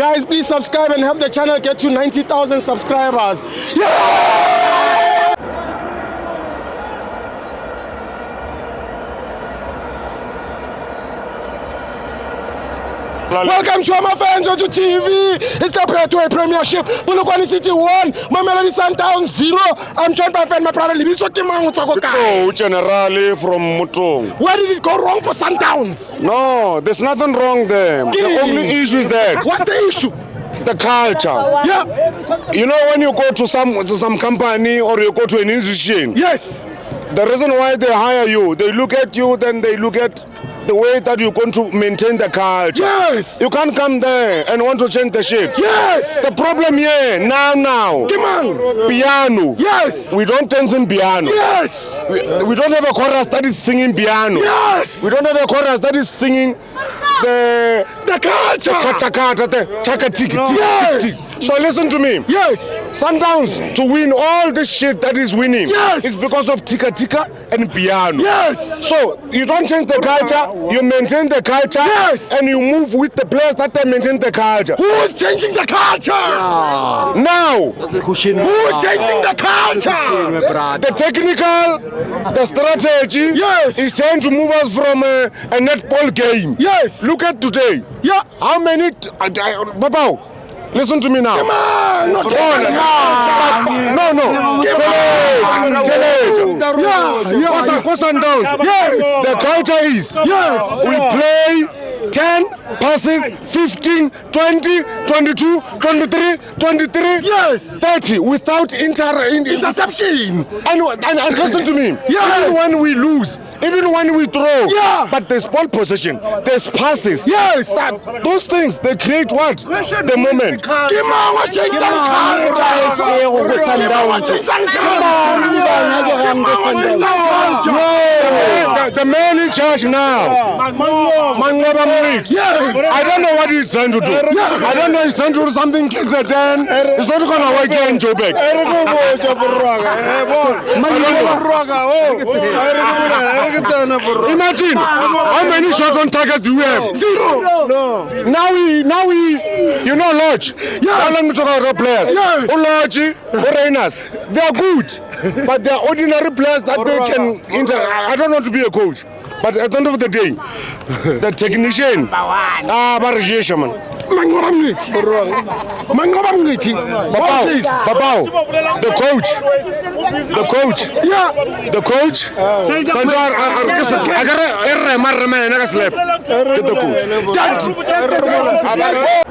Guys, please subscribe and help the channel get to 90,000 subscribers. Yeah! Welcome to FANS Wethu TV. It's the Betway Premiership. Polokwane City 1, Mamelodi Sundowns 0. I'm joined by my brother Libitso generally from Mutong. Where did it go wrong for Sundowns? No, there's nothing wrong there. The only issue is that. What's the issue? The culture. Yeah. You know, when you go to some company or you go to an institution. Yes. The reason why they hire you, they look at you, then they look at the way that you're going to maintain the culture. Yes. You can't come there and want to change the shit. Yes. The problem here, now. Piano. Yes. We don't dance in piano. Yes. We don't have a chorus that is singing piano. Yes. We don't have a chorus that is singing the culture. The chakatiki. Yes. So listen to me. Yes. Sundowns to win all this shit that is winning. Yes. It's because of tika and piano. Yes. So you don't change the culture, you maintain the culture. Yes. And you move with the players that they maintain the culture. Who is changing the culture? Now. Who is changing the culture? The technical, the strategy. Yes. Is trying to move us from a netball game. Yes. Look at today. Yeah. How many? Babao, listen to me now. Come on. No. Tell it. Go Sundowns. Yes. The culture is. Yes. We play 10 passes, 15, 20, 22, 23, 23, yes. 30 without interception. And listen to me. Yes. Even when we lose, even when we throw, yeah. But there's ball possession, there's passes. Yes. Those things, they create what? The moment. The man in charge now, Manqoba. Yes. I don't know what he's trying to do. I don't know, he's trying to do something kids at 10. It's not going to work here in Joburg. Imagine how many shots on targets do we have? 0. No. Now we, you know, Lodge. Now let me talk about the players. Yes. Lodge, Reyners, they are good, but they are ordinary players that they can I don't want to be a coach. But at the end of the day, the technician, Babao, the coach, yeah, the coach, get the coach.